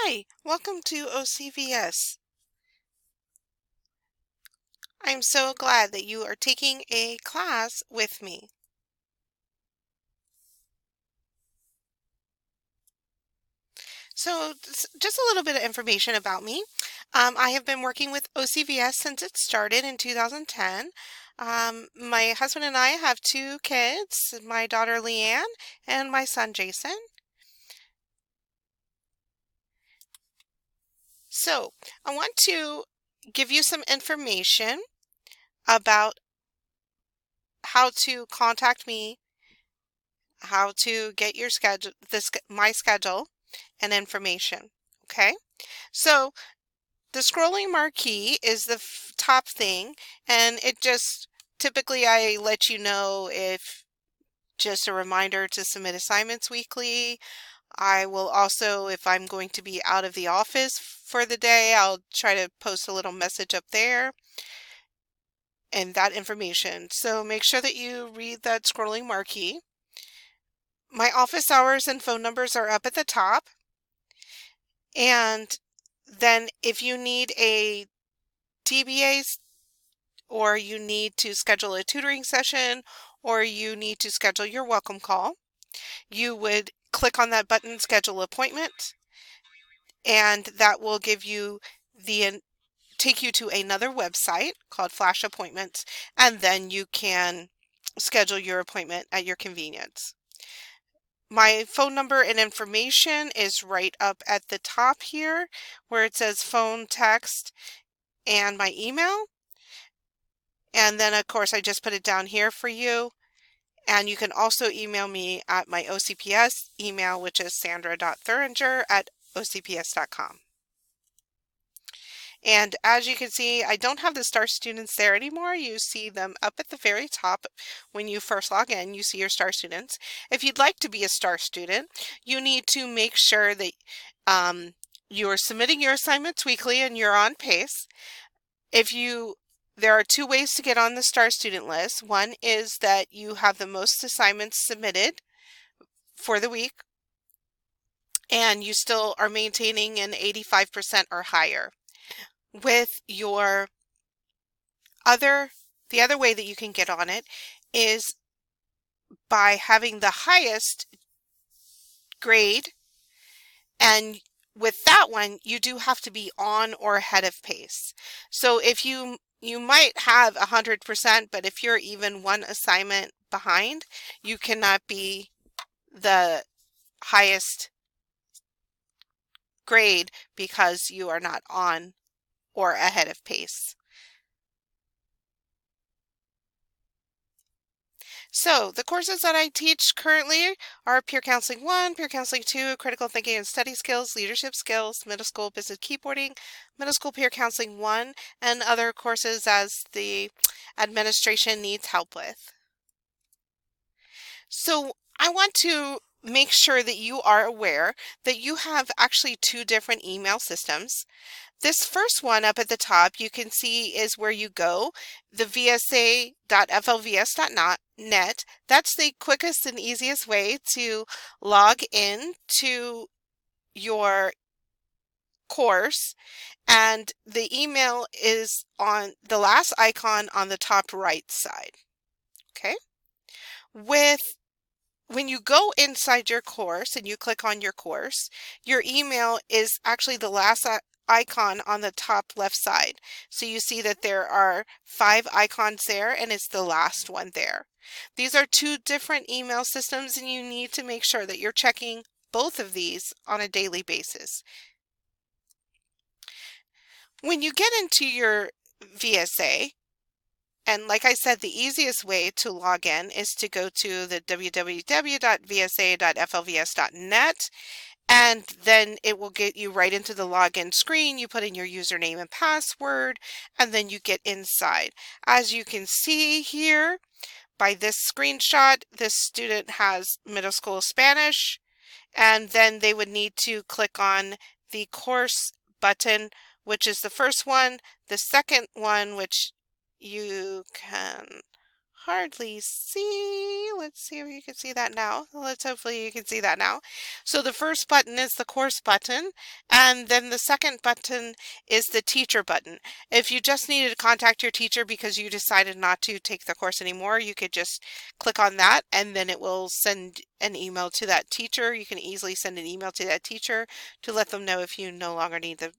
Hi, welcome to OCVS. I'm so glad that you are taking a class with me. Just a little bit of information about me. I have been working with OCVS since it started in 2010. My husband and I have two kids, my daughter Leanne and my son Jason. So, I want to give you some information about how to contact me, how to get your schedule, my schedule and information. Okay, so the scrolling marquee is the top thing, and it just typically I let you know if just a reminder to submit assignments weekly. I will also, if I'm going to be out of the office for the day, I'll try to post a little message up there and that information. So make sure that you read that scrolling marquee. My office hours and phone numbers are up at the top. And then if you need a DBA or you need to schedule a tutoring session or you need to schedule your welcome call, you would click on that button, schedule appointment, and that will give you the take you to another website called Flash Appointments, and then you can schedule your appointment at your convenience. My phone number and information is right up at the top here where it says phone, text, and my email. And then, of course, I just put it down here for you. And you can also email me at my OCPS email, which is sandra.thuringer@ocps.com. And as you can see, I don't have the star students there anymore. You see them up at the very top when you first log in. You see your star students. If you'd like to be a star student, you need to make sure that you are submitting your assignments weekly and you're on pace. There are two ways to get on the star student list. One is that you have the most assignments submitted for the week and you still are maintaining an 85% or higher. With your the other way that you can get on it is by having the highest grade, and with that one you do have to be on or ahead of pace. So if you might have 100%, but if you're even one assignment behind, you cannot be the highest grade because you are not on or ahead of pace. So the courses that I teach currently are Peer Counseling 1, Peer Counseling 2, Critical Thinking and Study Skills, Leadership Skills, Middle School Business Keyboarding, Middle School Peer Counseling 1, and other courses as the administration needs help with. So I want to make sure that you are aware that you have actually two different email systems. This first one up at the top you can see is where you go, the vsa.flvs.net. That's the quickest and easiest way to log in to your course, and the email is on the last icon on the top right side. Okay? When you go inside your course and you click on your course, your email is actually the last icon on the top left side. So you see that there are 5 icons there and it's the last one there. These are two different email systems and you need to make sure that you're checking both of these on a daily basis. When you get into your VSA, and like I said, the easiest way to log in is to go to the www.vsa.flvs.net, and then it will get you right into the login screen. You put in your username and password, and then you get inside. As you can see here by this screenshot, this student has middle school Spanish, and then they would need to click on the course button, which is the first one. The second one, which you can hardly see. Let's see if you can see that now. Hopefully you can see that now. So the first button is the course button, and then the second button is the teacher button. If you just needed to contact your teacher because you decided not to take the course anymore, you could just click on that and then it will send an email to that teacher. You can easily send an email to that teacher to let them know if you no longer need the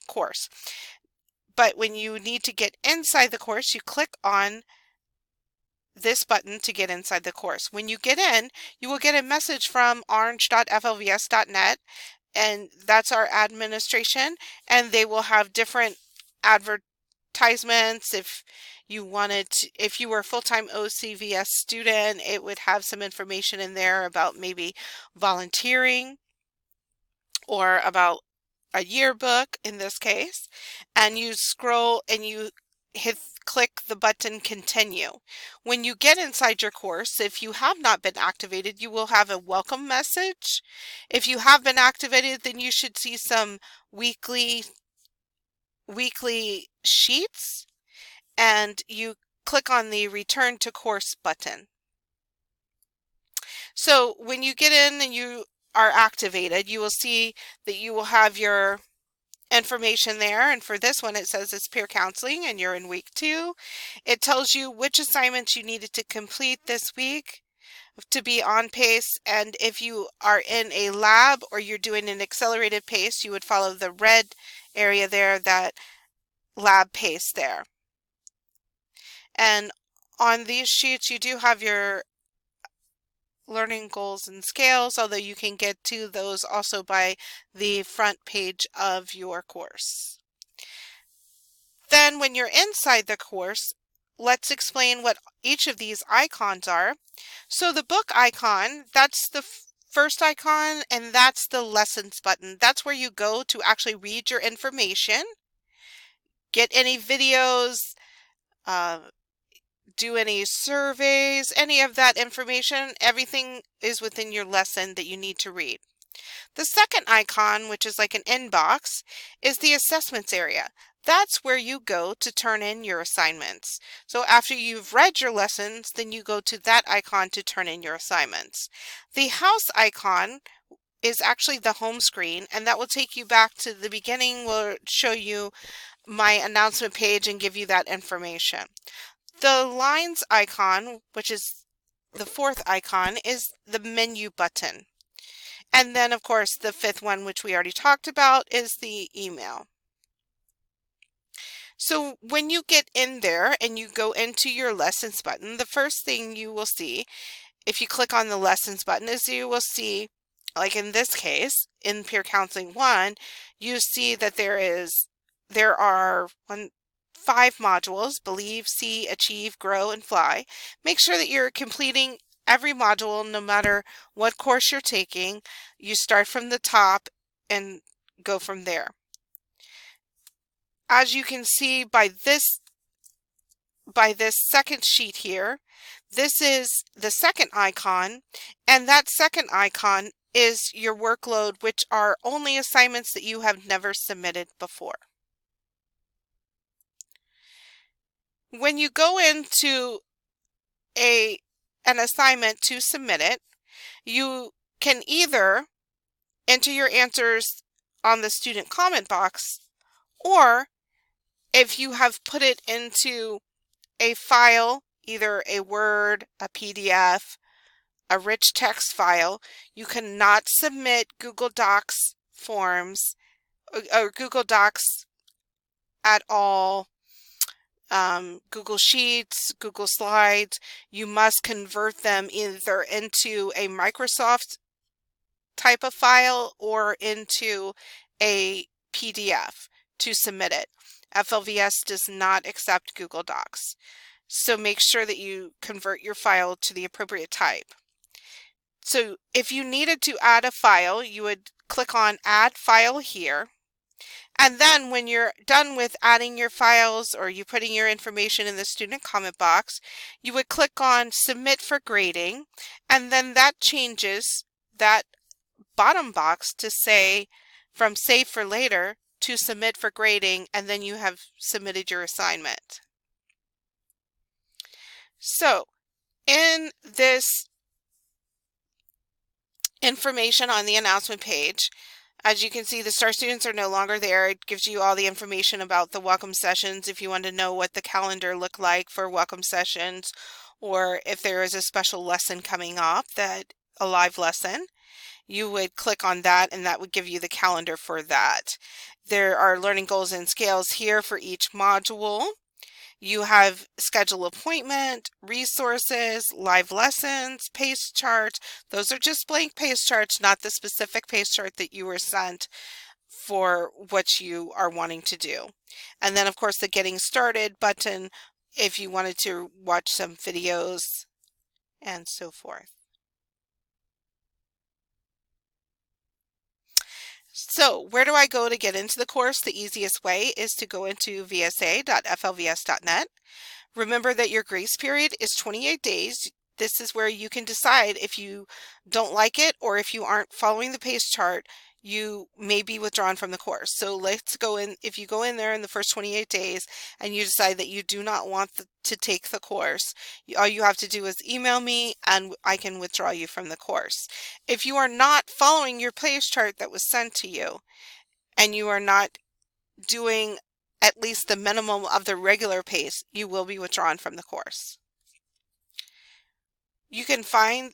course. But when you need to get inside the course, you click on this button to get inside the course. When you get in, you will get a message from orange.flvs.net, and that's our administration, and they will have different advertisements. If you if you were a full-time OCVS student, it would have some information in there about maybe volunteering or about a yearbook in this case, and you scroll and you click the button continue. When you get inside your course, if you have not been activated, you will have a welcome message. If you have been activated, then you should see some weekly sheets, and you click on the return to course button. So when you get in and you are activated, you will see that you will have your information there, and for this one it says it's peer counseling and you're in week 2. It tells you which assignments you needed to complete this week to be on pace, and if you are in a lab or you're doing an accelerated pace, you would follow the red area there, that lab pace there. And on these sheets you do have your learning goals and scales, although you can get to those also by the front page of your course. Then when you're inside the course, let's explain what each of these icons are. So the book icon, that's the first icon, and that's the lessons button. That's where you go to actually read your information, get any videos, do any surveys, any of that information. Everything is within your lesson that you need to read. The second icon, which is like an inbox, is the assessments area. That's where you go to turn in your assignments. So after you've read your lessons, then you go to that icon to turn in your assignments. The house icon is actually the home screen, and that will take you back to the beginning. Will show you my announcement page and give you that information. The lines icon, which is the fourth icon, is the menu button. And then, of course, the fifth one, which we already talked about, is the email. So when you get in there and you go into your lessons button, the first thing you will see, if you click on the lessons button, is you will see, like in this case, in Peer Counseling 1, you see that there are 5 modules: Believe, See, Achieve, Grow, and Fly. Make sure that you're completing every module, no matter what course you're taking. You start from the top and go from there. As you can see by this second sheet here, this is the second icon, and that second icon is your workload, which are only assignments that you have never submitted before. When you go into an assignment to submit it, you can either enter your answers on the student comment box, or if you have put it into a file, either a Word, a PDF, a rich text file, you cannot submit Google Docs forms or Google Docs at all. Google Sheets, Google Slides, you must convert them either into a Microsoft type of file or into a PDF to submit it. FLVS does not accept Google Docs, so make sure that you convert your file to the appropriate type. So if you needed to add a file, you would click on Add File here. And then when you're done with adding your files or you putting your information in the student comment box, you would click on Submit for Grading, and then that changes that bottom box to say from Save for Later to Submit for Grading, and then you have submitted your assignment. So in this information on the announcement page, as you can see, the STAR students are no longer there. It gives you all the information about the welcome sessions if you want to know what the calendar looked like for welcome sessions, or if there is a special lesson coming up, a live lesson. You would click on that and that would give you the calendar for that. There are learning goals and scales here for each module. You have schedule appointment, resources, live lessons, pace charts. Those are just blank pace charts, not the specific pace chart that you were sent for what you are wanting to do. And then of course the getting started button if you wanted to watch some videos and so forth. So where do I go to get into the course? The easiest way is to go into vsa.flvs.net. Remember that your grace period is 28 days. This is where you can decide if you don't like it or if you aren't following the pace chart, you may be withdrawn from the course. So let's go in. If you go in there in the first 28 days and you decide that you do not want to take the course, all you have to do is email me and I can withdraw you from the course. If you are not following your pace chart that was sent to you and you are not doing at least the minimum of the regular pace, you will be withdrawn from the course. You can find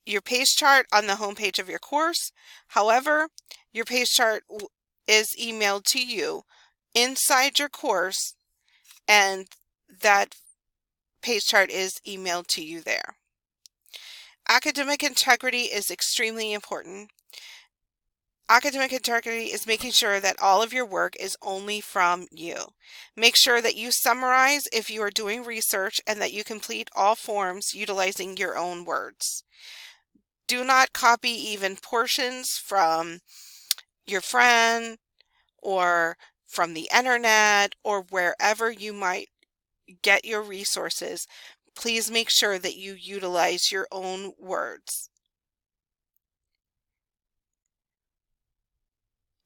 your pace chart on the home page of your course. However, your pace chart is emailed to you inside your course, and that pace chart is emailed to you there. Academic integrity is extremely important. Academic integrity is making sure that all of your work is only from you. Make sure that you summarize if you are doing research and that you complete all forms utilizing your own words. Do not copy even portions from your friend or from the internet or wherever you might get your resources. Please make sure that you utilize your own words.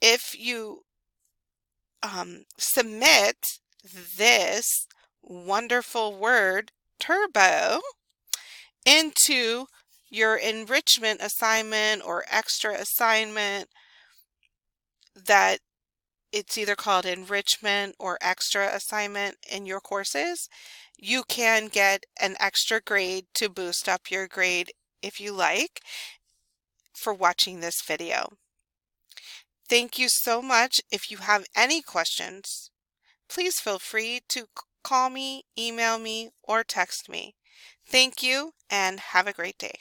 If you submit this wonderful word, turbo, into your enrichment assignment or extra assignment, that it's either called enrichment or extra assignment in your courses, you can get an extra grade to boost up your grade if you like for watching this video. Thank you so much. If you have any questions, please feel free to call me, email me, or text me. Thank you and have a great day.